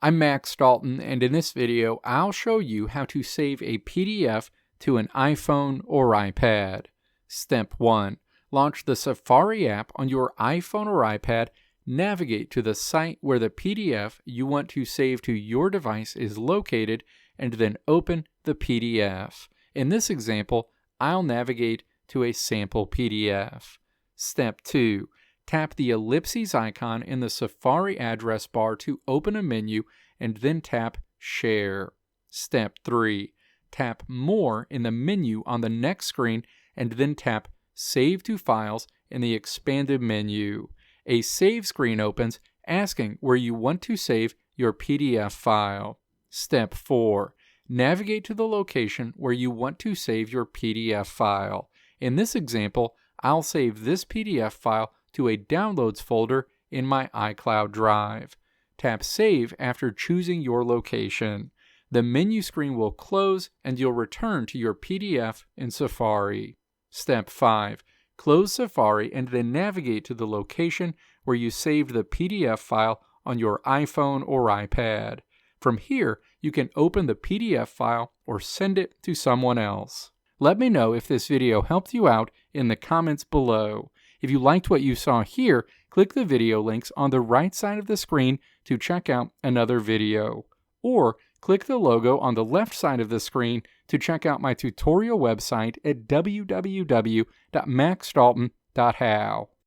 I'm Max Dalton, and in this video, I'll show you how to save a PDF to an iPhone or iPad. Step 1. Launch the Safari app on your iPhone or iPad, navigate to the site where the PDF you want to save to your device is located, and then open the PDF. In this example, I'll navigate to a sample PDF. Step 2. Tap the ellipses icon in the Safari address bar to open a menu, and then tap Share. Step 3. Tap More in the menu on the next screen, and then tap Save to Files in the expanded menu. A save screen opens asking where you want to save your PDF file. Step 4. Navigate to the location where you want to save your PDF file. In this example, I'll save this PDF file to a Downloads folder in my iCloud Drive. Tap Save after choosing your location. The menu screen will close and you'll return to your PDF in Safari. Step 5. Close Safari and then navigate to the location where you saved the PDF file on your iPhone or iPad. From here, you can open the PDF file or send it to someone else. Let me know if this video helped you out in the comments below. If you liked what you saw here, click the video links on the right side of the screen to check out another video. Or click the logo on the left side of the screen to check out my tutorial website at www.maxdalton.how.